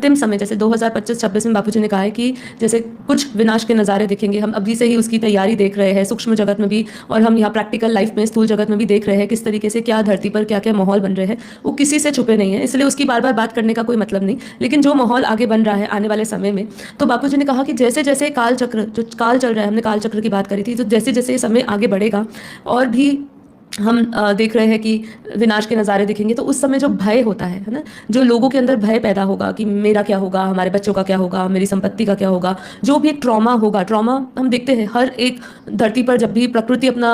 अंतिम समय जैसे 2025-26 में बापूजी ने कहा है कि जैसे कुछ विनाश के नज़ारे दिखेंगे, हम अभी से ही उसकी तैयारी देख रहे हैं, सूक्ष्म जगत में भी और हम यहाँ प्रैक्टिकल लाइफ में स्थूल जगत में भी देख रहे हैं किस तरीके से क्या धरती पर क्या क्या माहौल बन रहे हैं। वो किसी से छुपे नहीं है, इसलिए उसकी बार बार बात करने का कोई मतलब नहीं। लेकिन जो माहौल आगे बन रहा है आने वाले समय में, तो बापूजी ने कहा कि जैसे जैसे काल चक्र, जो काल चल रहा है, हमने काल चक्र की बात करी थी, तो जैसे जैसे समय आगे बढ़ेगा और भी हम देख रहे हैं कि विनाश के नज़ारे दिखेंगे, तो उस समय जो भय होता है ना, जो लोगों के अंदर भय पैदा होगा कि मेरा क्या होगा, हमारे बच्चों का क्या होगा, मेरी संपत्ति का क्या होगा, जो भी एक ट्रॉमा होगा। ट्रॉमा हम देखते हैं हर एक धरती पर, जब भी प्रकृति अपना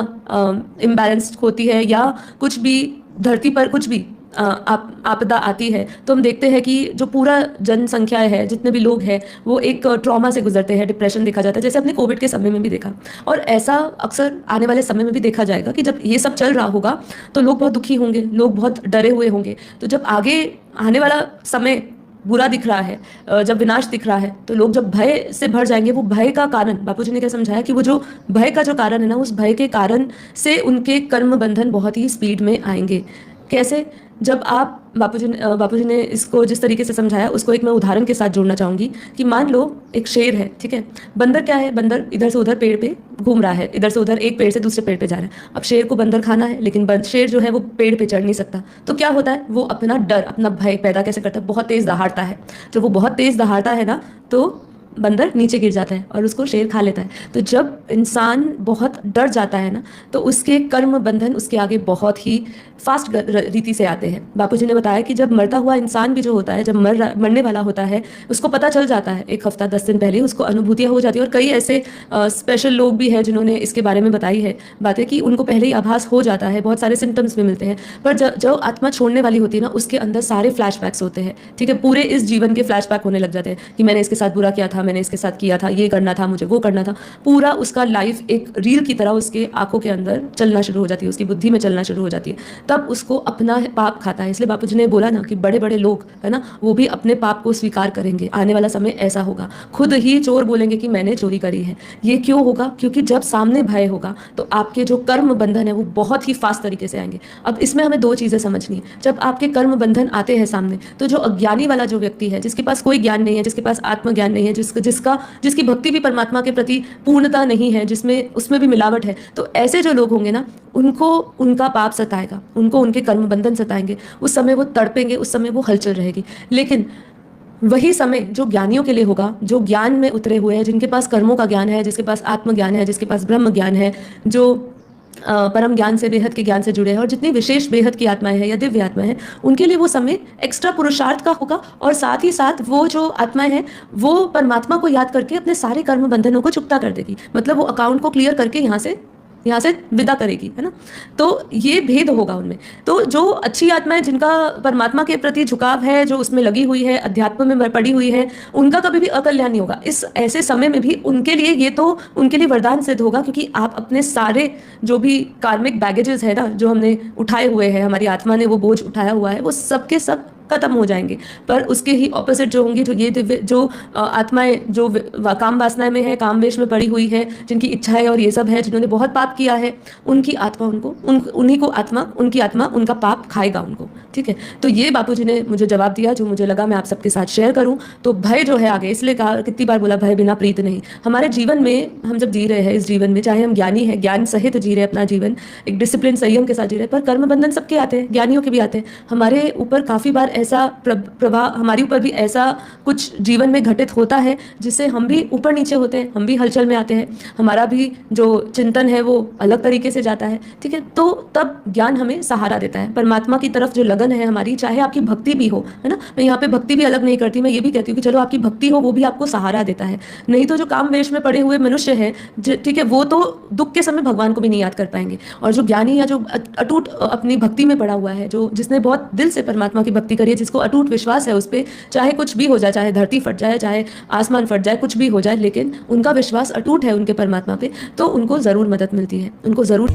इम्बैलेंस्ड होती है या कुछ भी धरती पर कुछ भी आपदा आती है, तो हम देखते हैं कि जो पूरा जनसंख्या है, जितने भी लोग हैं, वो एक ट्रॉमा से गुजरते हैं, डिप्रेशन देखा जाता है, जैसे अपने कोविड के समय में भी देखा। और ऐसा अक्सर आने वाले समय में भी देखा जाएगा कि जब ये सब चल रहा होगा तो लोग बहुत दुखी होंगे, लोग बहुत डरे हुए होंगे। तो जब आगे आने वाला समय बुरा दिख रहा है, जब विनाश दिख रहा है, तो लोग जब भय से भर जाएंगे। वो भय का कारण बापूजी ने क्या समझाया कि वो जो भय का जो कारण है ना, उस भय के कारण से उनके कर्म बंधन बहुत ही स्पीड में आएंगे। कैसे? जब आप बापूजी ने इसको जिस तरीके से समझाया, उसको एक मैं उदाहरण के साथ जोड़ना चाहूँगी कि मान लो एक शेर है, ठीक है। बंदर क्या है, बंदर इधर से उधर पेड़ पे घूम रहा है, इधर से उधर एक पेड़ से दूसरे पेड़ पे जा रहा है। अब शेर को बंदर खाना है, लेकिन शेर जो है वो पेड़ पे चढ़ नहीं सकता। तो क्या होता है, वो अपना डर, अपना भय पैदा कैसे करता है, बहुत तेज़ दहाड़ता है। जब वो बहुत तेज़ दहाड़ता है ना, तो बंदर नीचे गिर जाता है और उसको शेर खा लेता है। तो जब इंसान बहुत डर जाता है ना, तो उसके कर्म बंधन उसके आगे बहुत ही फास्ट रीति से आते हैं। बापूजी ने बताया कि जब मरता हुआ इंसान भी जो होता है, जब मरने वाला होता है, उसको पता चल जाता है 1 हफ्ता 10 दिन पहले, उसको अनुभूतियाँ हो जाती है। और कई ऐसे स्पेशल लोग भी हैं जिन्होंने इसके बारे में बताई है बातें कि उनको पहले ही आभास हो जाता है, बहुत सारे सिम्टम्स भी मिलते हैं। पर जो आत्मा छोड़ने वाली होती है ना, उसके अंदर सारे फ्लैशबैक्स होते हैं, ठीक है। पूरे इस जीवन के फ्लैशबैक होने लग जाते हैं कि मैंने इसके साथ बुरा किया था, मैंने इसके साथ किया था, ये करना था मुझे, वो करना था। पूरा उसका लाइफ एक रील की तरह उसके आंखों के अंदर चलना शुरू हो जाती है, उसकी बुद्धि में चलना शुरू हो जाती है। तब उसको अपना पाप खाता है। इसलिए बापूजी ने बोला ना कि बड़े बड़े लोग है ना, वो भी अपने पाप को स्वीकार करेंगे। आने वाला समय ऐसा होगा, खुद ही चोर बोलेंगे कि मैंने चोरी करी है। ये क्यों होगा? क्योंकि जब सामने भय होगा तो आपके जो कर्म बंधन है वो बहुत ही फास्ट तरीके से आएंगे। अब इसमें हमें 2 चीजें समझनी है। जब आपके कर्म बंधन आते हैं सामने, तो जो अज्ञानी वाला जो व्यक्ति है, जिसके पास कोई ज्ञान नहीं है, जिसके पास आत्मज्ञान नहीं है, जिसकी भक्ति भी परमात्मा के प्रति पूर्णता नहीं है, जिसमें उसमें भी मिलावट है, तो ऐसे जो लोग होंगे ना, उनको उनका पाप सताएगा, उनको उनके कर्म बंधन सताएंगे। उस समय वो तड़पेंगे, उस समय वो हलचल रहेगी। लेकिन वही समय जो ज्ञानियों के लिए होगा, जो ज्ञान में उतरे हुए हैं, जिनके पास कर्मों का ज्ञान है, जिसके पास आत्मज्ञान है, जिसके पास ब्रह्म ज्ञान है, जो परम ज्ञान से, बेहद के ज्ञान से जुड़े हैं, और जितनी विशेष बेहद की आत्माएं हैं या दिव्य आत्माएं हैं, उनके लिए वो समय एक्स्ट्रा पुरुषार्थ का होगा। और साथ ही साथ वो जो आत्माएं हैं, वो परमात्मा को याद करके अपने सारे कर्म बंधनों को चुकता कर देगी। मतलब वो अकाउंट को क्लियर करके यहाँ से विदा करेगी, है ना। तो ये भेद होगा उनमें। तो जो अच्छी आत्माएं, जिनका परमात्मा के प्रति झुकाव है, जो उसमें लगी हुई है, अध्यात्म में पड़ी हुई है, उनका कभी भी अकल्याण नहीं होगा। इस ऐसे समय में भी उनके लिए ये तो उनके लिए वरदान सिद्ध होगा, क्योंकि आप अपने सारे जो भी कार्मिक बैगेजेस है ना, जो हमने उठाए हुए हैं, हमारी आत्मा ने वो बोझ उठाया हुआ है, वो सब के सब खत्म हो जाएंगे। पर उसके ही ऑपोजिट जो होंगी, जो ये दिव्य जो आत्माएं जो काम वासना में है, काम वेश में पड़ी हुई है, जिनकी इच्छाएं और ये सब है, जिन्होंने बहुत पाप किया है, उनकी आत्मा उनकी आत्मा उनका पाप खाएगा उनको, ठीक है। तो ये बापूजी ने मुझे जवाब दिया, जो मुझे लगा मैं आप सबके साथ शेयर करूं। तो भय जो है आगे, इसलिए कहा, कितनी बार बोला, भय बिना प्रीत नहीं। हमारे जीवन में हम जब जी रहे हैं, इस जीवन में चाहे हम ज्ञानी है, ज्ञान सहित जी रहे हैं अपना जीवन, एक डिसिप्लिन संयम के साथ जी रहे हैं, पर कर्म बंधन सबके आते हैं, ज्ञानियों के भी आते हैं। हमारे ऊपर काफ़ी बार ऐसा प्रभाव, हमारे ऊपर भी ऐसा कुछ जीवन में घटित होता है, जिससे हम भी ऊपर नीचे होते हैं, हम भी हलचल में आते हैं, हमारा भी जो चिंतन है वो अलग तरीके से जाता है, ठीक है। तो तब ज्ञान हमें सहारा देता है, परमात्मा की तरफ जो लगन है हमारी, चाहे आपकी भक्ति भी हो, है ना। मैं यहाँ पे भक्ति भी अलग नहीं करती, मैं ये भी कहती हूँ कि चलो आपकी भक्ति हो, वो भी आपको सहारा देता है। नहीं तो जो काम वेश में पड़े हुए मनुष्य है, ठीक है, वो तो दुख के समय भगवान को भी नहीं याद कर पाएंगे। और जो ज्ञानी या जो अटूट अपनी भक्ति में पड़ा हुआ है, जो जिसने बहुत दिल से परमात्मा की भक्ति करी है, जिसको अटूट विश्वास है उस पर, चाहे कुछ भी हो जाए, चाहे धरती फट जाए, चाहे आसमान फट जाए, कुछ भी हो जाए, लेकिन उनका विश्वास अटूट है उनके परमात्मा पे, तो उनको जरूर मदद मिलती है, उनको जरूर